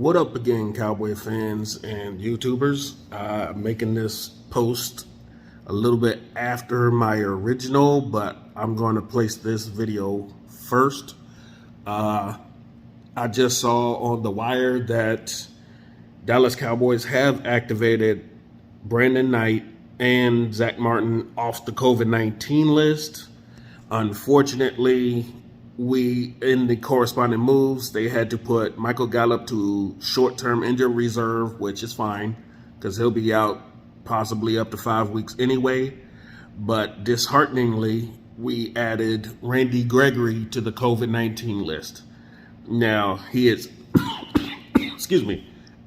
What up again, Cowboy fans and YouTubers? Making this post a little bit after my original, but I'm going to place this video first. I just saw on the wire that Dallas Cowboys have activated Brandon Knight and Zach Martin off the COVID-19 list. Unfortunately, in the corresponding moves, they had to put Michael Gallup to short-term injury reserve, which is fine because he'll be out possibly up to 5 weeks anyway. But dishearteningly, we added Randy Gregory to the COVID-19 list. Now, he is,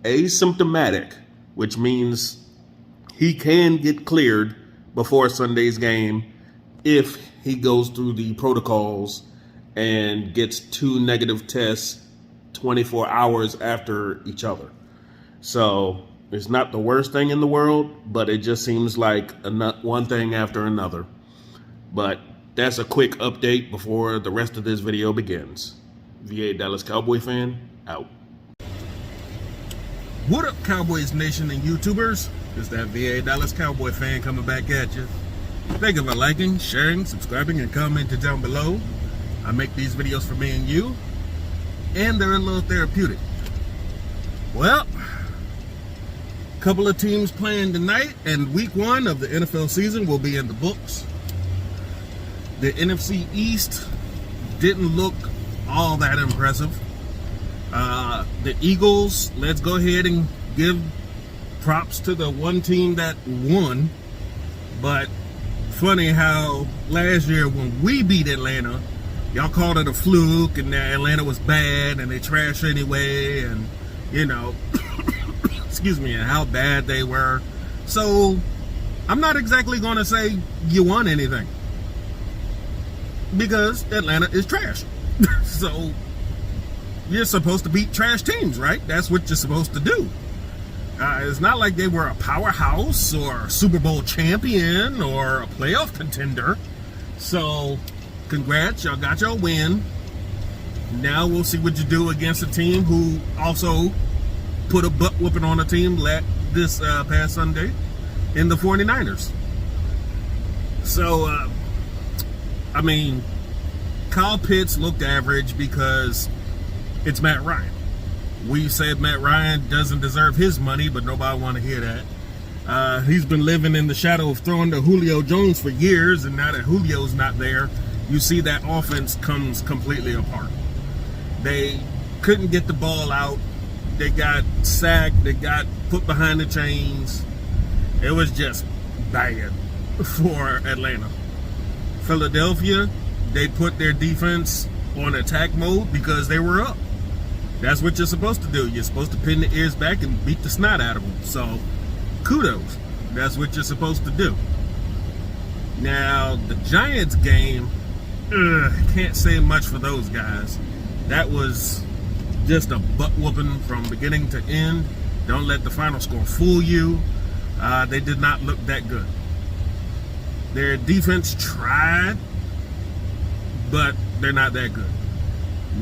asymptomatic, which means he can get cleared before Sunday's game if he goes through the protocols and gets 2 negative tests 24 hours after each other. So it's not the worst thing in the world, but it just seems like one thing after another. But that's a quick update before the rest of this video begins. VA Dallas Cowboy fan, out. What up, Cowboys Nation and YouTubers? It's that VA Dallas Cowboy fan coming back at you. Thank you for liking, sharing, subscribing, and commenting down below. I make these videos for me and you, and they're a little therapeutic. Well, a couple of teams playing tonight, and week 1 of the NFL season will be in the books. The NFC East didn't look all that impressive. The Eagles, let's go ahead and give props to the one team that won. But funny how last year when we beat Atlanta, y'all called it a fluke and that Atlanta was bad and they trashed anyway, and you know, excuse me, and how bad they were. So I'm not exactly going to say you won anything because Atlanta is trash. So you're supposed to beat trash teams, right? That's what you're supposed to do. It's not like they were a powerhouse or a Super Bowl champion or a playoff contender. So congrats, y'all got your win. Now we'll see what you do against a team who also put a butt whooping on a team this past Sunday in the 49ers. So, I mean, Kyle Pitts looked average because it's Matt Ryan. We said Matt Ryan doesn't deserve his money, but nobody want to hear that. He's been living in the shadow of throwing to Julio Jones for years, and now that Julio's not there, you see that offense comes completely apart. They couldn't get the ball out. They got sacked. They got put behind the chains. It was just bad for Atlanta. Philadelphia, they put their defense on attack mode because they were up. That's what you're supposed to do. You're supposed to pin the ears back and beat the snot out of them. So, kudos. That's what you're supposed to do. Now, the Giants game, can't say much for those guys. That was just a butt whooping from beginning to end. Don't let the final score fool you. They did not look that good. Their defense tried, but they're not that good.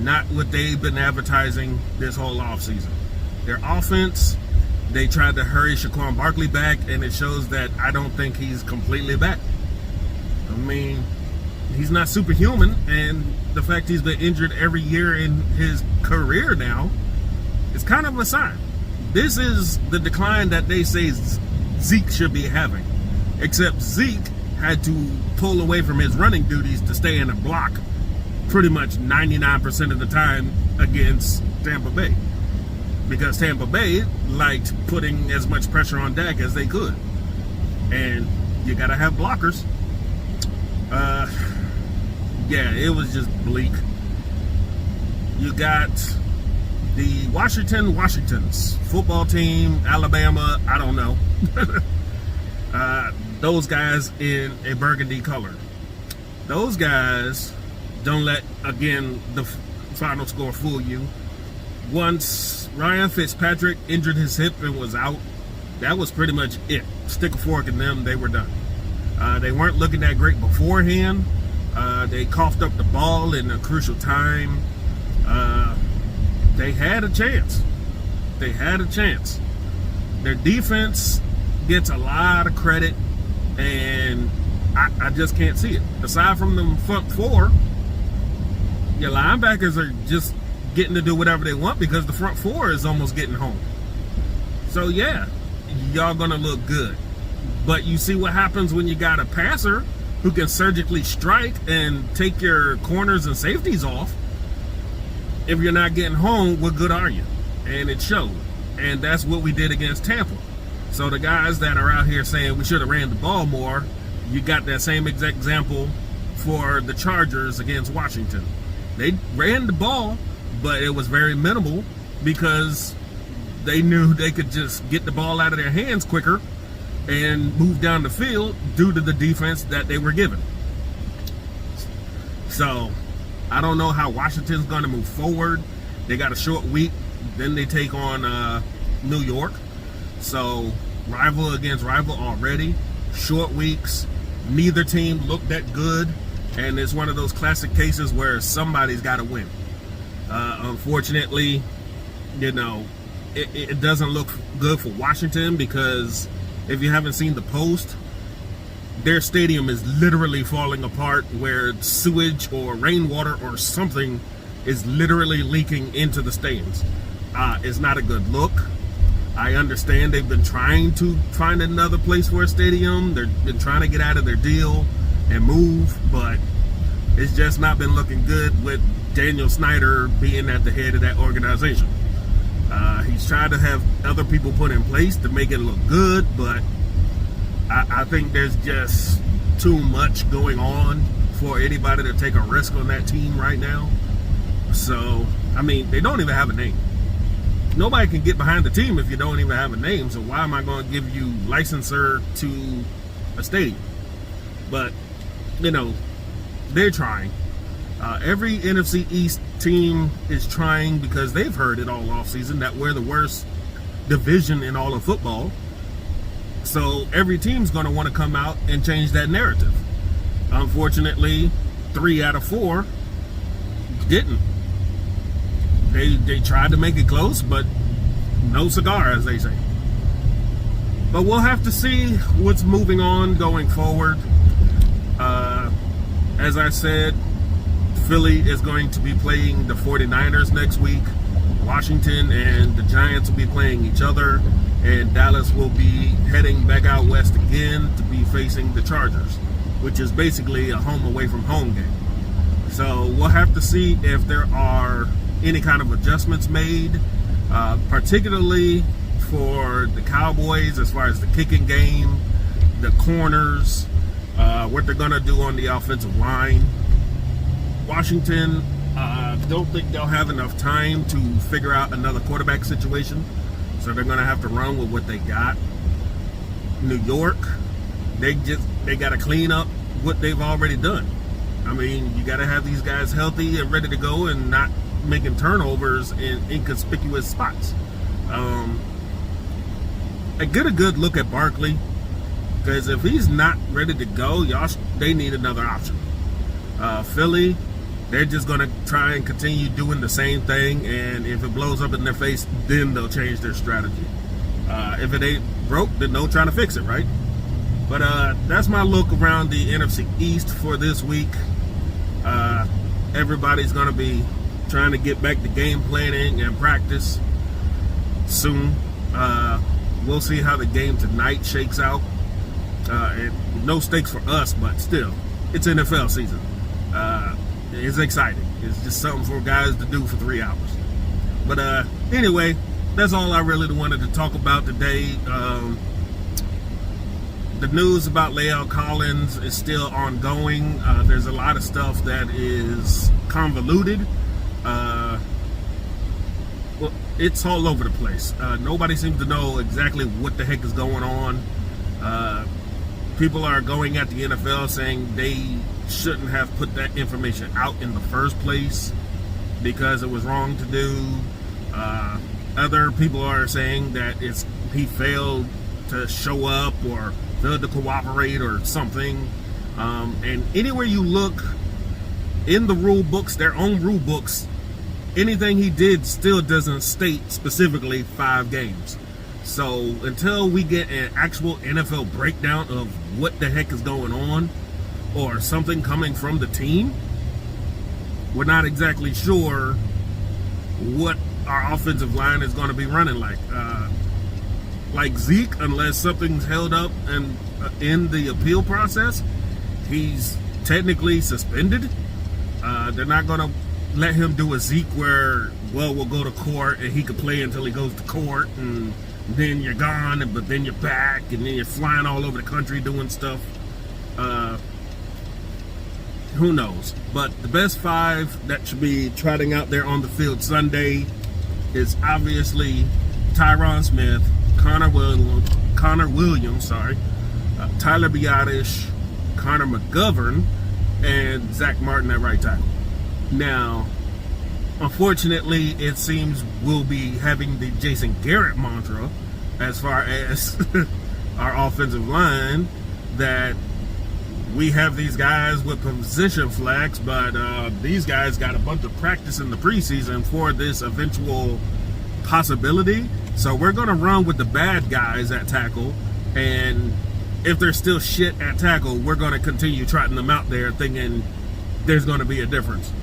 Not what they've been advertising this whole offseason. Their offense, they tried to hurry Saquon Barkley back, and it shows that I don't think he's completely back. I mean, he's not superhuman, and the fact he's been injured every year in his career now is kind of a sign. This is the decline that they say Zeke should be having, except Zeke had to pull away from his running duties to stay in a block pretty much 99% of the time against Tampa Bay, because Tampa Bay liked putting as much pressure on Dak as they could, and you gotta have blockers. Yeah, it was just bleak. You got the Washingtons football team, Alabama, I don't know. Those guys in a burgundy color. Those guys, don't let, again, the final score fool you. Once Ryan Fitzpatrick injured his hip and was out, that was pretty much it. Stick a fork in them, they were done. They weren't looking that great beforehand. They coughed up the ball in a crucial time. They had a chance. They had a chance. Their defense gets a lot of credit, and I just can't see it. Aside from the front four, your linebackers are just getting to do whatever they want because the front four is almost getting home. So yeah, y'all gonna look good. But you see what happens when you got a passer who can surgically strike and take your corners and safeties off. If you're not getting home, what good are you? And it showed. And that's what we did against Tampa. So the guys that are out here saying we should have ran the ball more, you got that same exact example for the Chargers against Washington. They ran the ball, but it was very minimal because they knew they could just get the ball out of their hands quicker and move down the field due to the defense that they were given. So I don't know how Washington's going to move forward. They got a short week, then they take on New York. So rival against rival already. Short weeks. Neither team looked that good, and it's one of those classic cases where somebody's got to win. Unfortunately, it doesn't look good for Washington because if you haven't seen the post, their stadium is literally falling apart where sewage or rainwater or something is literally leaking into the stands. It's not a good look. I understand they've been trying to find another place for a stadium. They've been trying to get out of their deal and move, but it's just not been looking good with Daniel Snyder being at the head of that organization. He's tried to have other people put in place to make it look good, but I think there's just too much going on for anybody to take a risk on that team right now. So, I mean, they don't even have a name. Nobody can get behind the team if you don't even have a name, so why am I going to give you licensor to a stadium? But, they're trying. Every NFC East team is trying because they've heard it all offseason that we're the worst division in all of football. So every team's going to want to come out and change that narrative. Unfortunately, 3 out of 4 didn't. They tried to make it close, but no cigar, as they say. But we'll have to see what's moving on going forward. As I said, Philly is going to be playing the 49ers next week. Washington and the Giants will be playing each other. And Dallas will be heading back out west again to be facing the Chargers, which is basically a home away from home game. So we'll have to see if there are any kind of adjustments made, particularly for the Cowboys as far as the kicking game, the corners, what they're going to do on the offensive line. Washington, don't think they'll have enough time to figure out another quarterback situation, so they're going to have to run with what they got. New York, they got to clean up what they've already done. I mean, you got to have these guys healthy and ready to go and not making turnovers in inconspicuous spots. I get a good look at Barkley, because if he's not ready to go, they need another option. Philly, they're just going to try and continue doing the same thing, and if it blows up in their face, then they'll change their strategy. If it ain't broke, then no trying to fix it, right? But that's my look around the NFC East for this week. Everybody's going to be trying to get back to game planning and practice soon. We'll see how the game tonight shakes out. No stakes for us, but still, it's NFL season. It's exciting. It's just something for guys to do for 3 hours. But anyway, that's all I really wanted to talk about today. The news about La'el Collins is still ongoing. There's a lot of stuff that is convoluted. Well, it's all over the place. Nobody seems to know exactly what the heck is going on. People are going at the NFL saying they shouldn't have put that information out in the first place because it was wrong to do. Other people are saying that he failed to show up or failed to cooperate or something. And anywhere you look in the rule books, their own rule books, anything he did still doesn't state specifically 5 games. So until we get an actual NFL breakdown of what the heck is going on, or something coming from the team, we're not exactly sure what our offensive line is going to be running like. Like Zeke, unless something's held up and in the appeal process, he's technically suspended. They're not going to let him do a Zeke where, well, we'll go to court and he could play until he goes to court, and then you're gone, but then you're back, and then you're flying all over the country doing stuff. Who knows? But the best 5 that should be trotting out there on the field Sunday is obviously Tyron Smith, Connor Williams, Tyler Biadasz, Connor McGovern, and Zach Martin at right tackle. Now, unfortunately, it seems we'll be having the Jason Garrett mantra as far as our offensive line, that we have these guys with position flex, but these guys got a bunch of practice in the preseason for this eventual possibility. So we're going to run with the bad guys at tackle, and if they're still shit at tackle, we're going to continue trotting them out there thinking there's going to be a difference.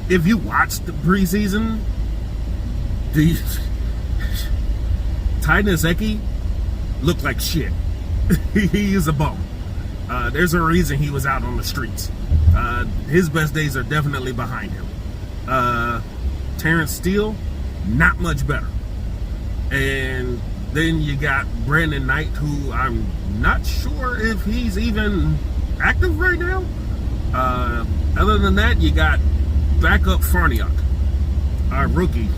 If you watch the preseason, the Ty Nsekhe looked like shit. He is a bum. There's a reason he was out on the streets. His best days are definitely behind him. Terrence Steele, not much better. And then you got Brandon Knight, who I'm not sure if he's even active right now. Other than that, you got backup Farniok, our rookie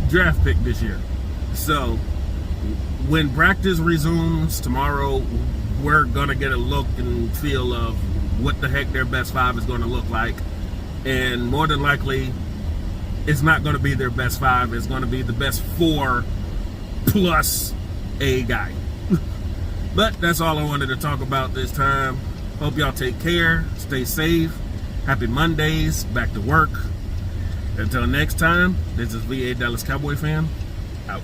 draft pick this year. So when practice resumes tomorrow, we're going to get a look and feel of what the heck their best 5 is going to look like. And more than likely, it's not going to be their best 5. It's going to be the best 4 plus a guy. But that's all I wanted to talk about this time. Hope y'all take care. Stay safe. Happy Mondays. Back to work. Until next time, this is VA Dallas Cowboy fan. Out.